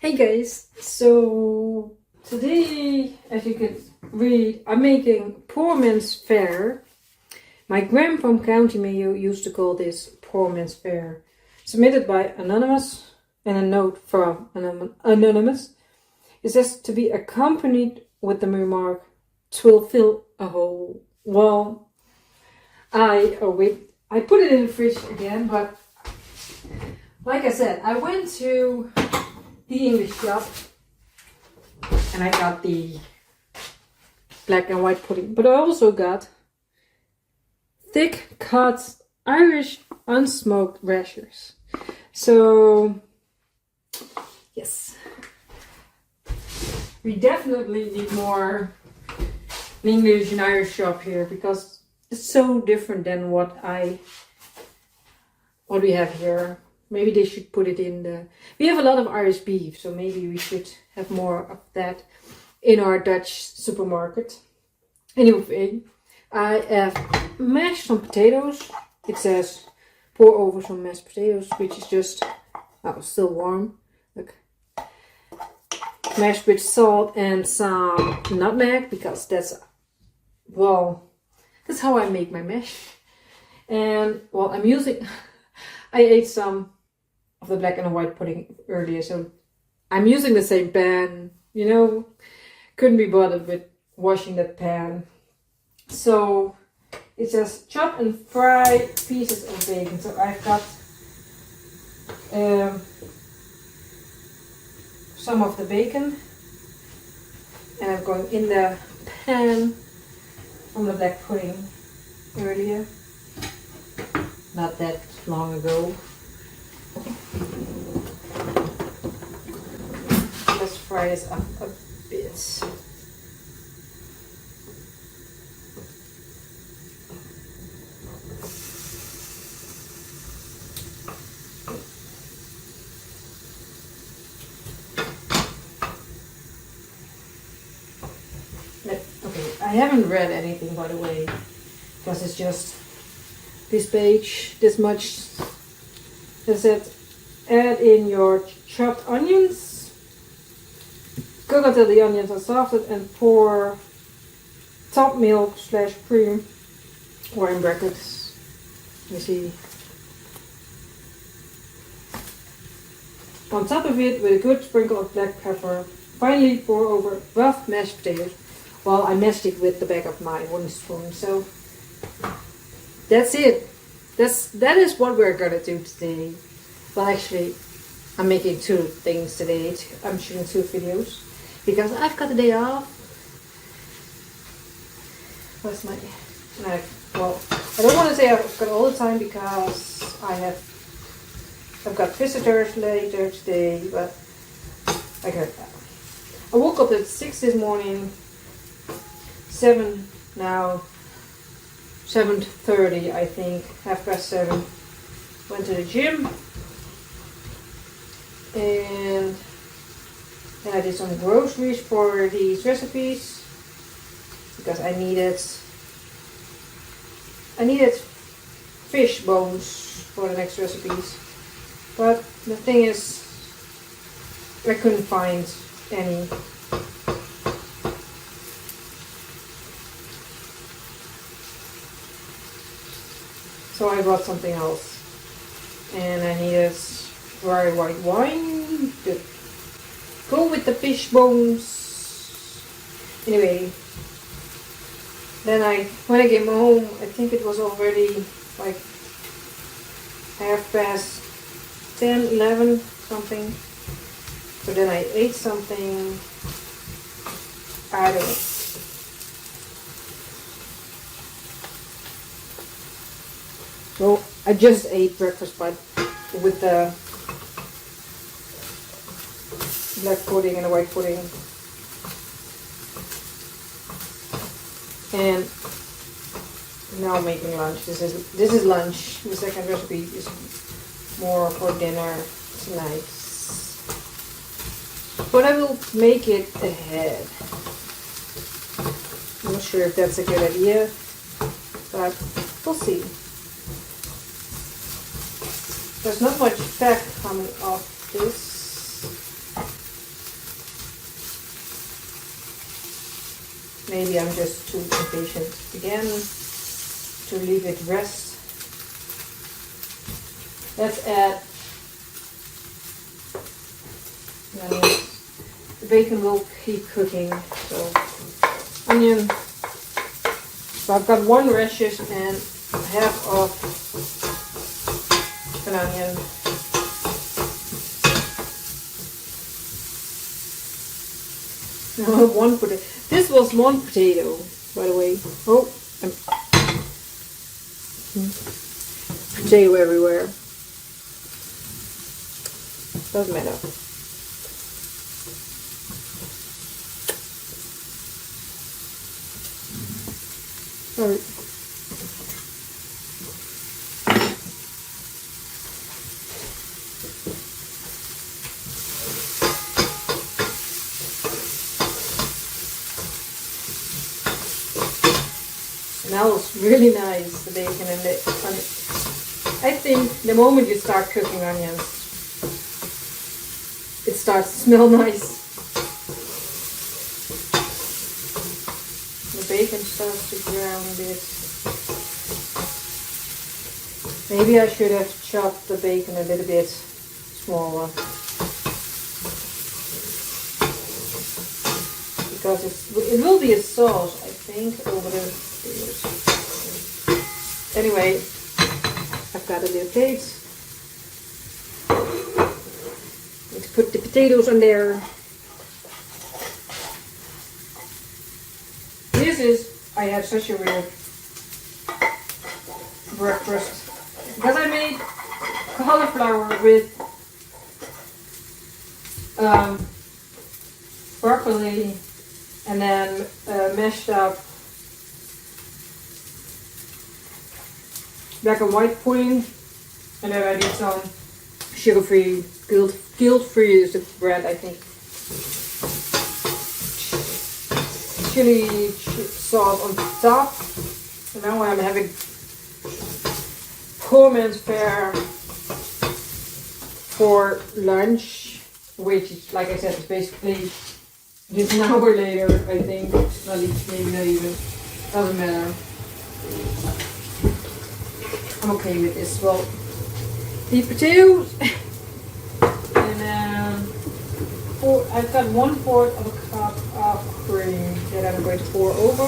Hey guys, so today, as you can read, I'm making poor man's fare. My gram from County Mayo used to call this poor man's fare. Submitted by Anonymous, and a note from Anonymous. It says to be accompanied with the remark, "'Twill fill a hole." Well, I put it in the fridge again, but like I said, I went to the English shop and I got the black and white pudding, but I also got thick cut Irish unsmoked rashers. So yes, we definitely need more English and Irish shop here because it's so different than what we have here. Maybe they should put it in the... We have a lot of Irish beef, so maybe we should have more of that in our Dutch supermarket. Anyway, I have mashed some potatoes. It says pour over some mashed potatoes, which is just still warm. Look. Mashed with salt and some nutmeg, because that's how I make my mash. And I ate some of the black and white pudding earlier, so I'm using the same pan, couldn't be bothered with washing that pan. So it says chop and fry pieces of bacon. So I've got some of the bacon, and I'm going in the pan from the black pudding earlier, not that long ago. Let's fry this up a bit. Okay, I haven't read anything, by the way, because it's just this page, this much. It said, add in your chopped onions, cook until the onions are softened, and pour top milk / cream, or in brackets, let me see, on top of it with a good sprinkle of black pepper. Finally pour over rough mashed potatoes. Well, I mashed it with the back of my wooden spoon, so that's it. That is what we're gonna do today. Well, actually, I'm making two things today. I'm shooting 2 videos because I've got the day off. What's my knife? Well, I don't want to say I've got all the time because I've got visitors later today, but I woke up at 6 this morning. 7 now. 7:30, I think, 7:30. Went to the gym, and then I did some groceries for these recipes because I needed fish bones for the next recipes. But the thing is, I couldn't find any. So I bought something else, and I needed dry white wine to go with the fish bones. Anyway, then when I came home, I think it was already like 10:30, 11 something. So then I ate something. I don't know. So I just ate breakfast, but with the black pudding and the white pudding. And now I'm making lunch. This is lunch. The second recipe is more for dinner tonight. But I will make it ahead. I'm not sure if that's a good idea, but we'll see. There's not much fat coming off this. maybe I'm just too impatient again to leave it rest. Let's add the bacon will keep cooking. So onion. So I've got 1 radish and half of an onion. No, 1 potato. This was 1 potato, by the way. Oh, potato everywhere. Doesn't matter. Sorry. Smells really nice, the bacon and the onion. I think the moment you start cooking onions, it starts to smell nice. The bacon starts to brown a bit. Maybe I should have chopped the bacon a little bit smaller. Because it will be a sauce, I think, over the years. Anyway, I've got a little plate. Need to put the potatoes on there. I had such a weird breakfast because I made cauliflower with broccoli and then mashed up black and white pudding, and then I did some sugar-free, guilt-free is the bread, I think. Chili sauce on top. And now I'm having poor man's fare for lunch, which is, like I said, is basically just an hour later, I think. Maybe not even. Doesn't matter. I'm okay with this. Well, the potatoes and I've got 1/4 of a cup of cream that I'm going to pour over.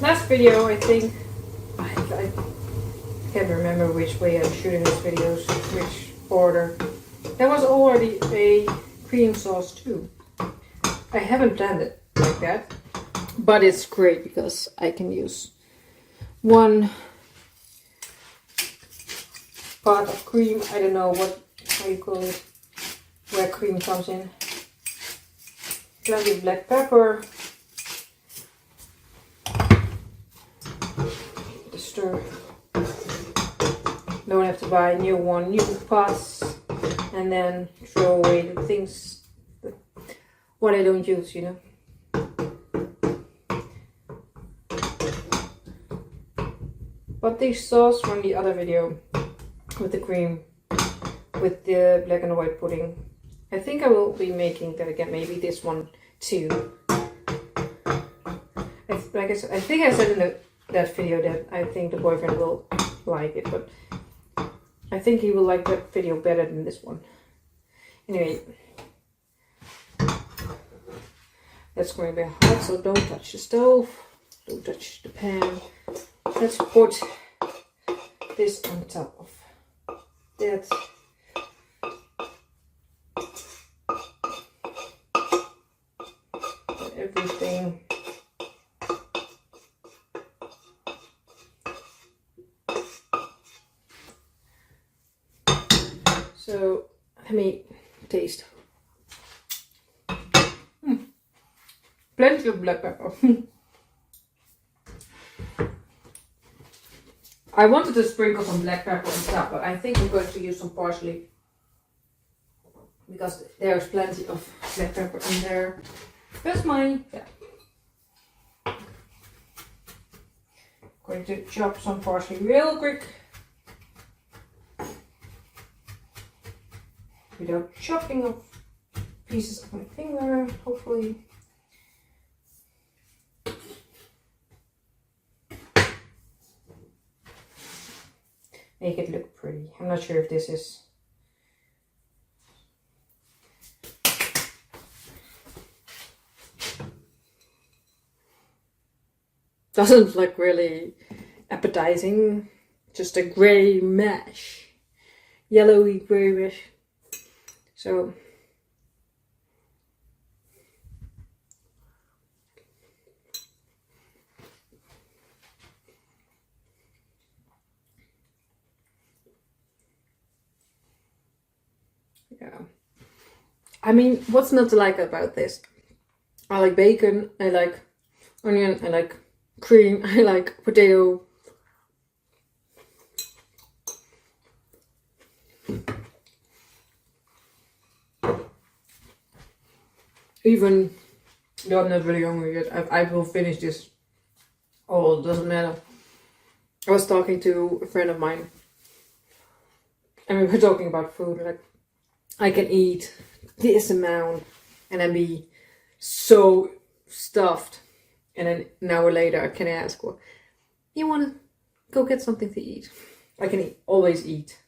Last video, I think, I can't remember which way I'm shooting these videos, which order. There was already a cream sauce too. I haven't done it like that, but it's great because I can use 1 pot of cream. I don't know how you call it, where cream comes in. Plenty of black pepper. Stir. Don't have to buy new pots and then throw away the things what I don't use, you know. But the sauce from the other video with the cream, with the black and white pudding, I think I will be making that again, maybe this one too. Like I said, I think I said in that video that I think the boyfriend will like it, but I think he will like that video better than this one. Anyway, that's going to be hot, so don't touch the stove, don't touch the pan. Let's put this on top of that. Everything. So let me taste. Plenty of black pepper. I wanted to sprinkle some black pepper on top, but I think I'm going to use some parsley because there's plenty of black pepper in there. That's mine. Yeah. going to chop some parsley real quick. Without chopping off pieces of my finger, hopefully. Make it look pretty. I'm not sure if this is doesn't look really appetizing. Just a grey mesh. Yellowy grey mesh. So yeah. I mean, what's not to like about this? I like bacon, I like onion, I like cream, I like potato. Even though I'm not really hungry yet, I will finish this. Oh, it doesn't matter. I was talking to a friend of mine, and we were talking about food. Like, I can eat this amount and then be so stuffed, and then an hour later I can ask, well, you want to go get something to eat? I can always eat.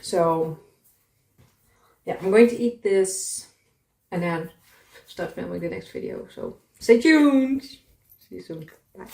So yeah, I'm going to eat this and then start filming the next video. So stay tuned. See you soon. Bye.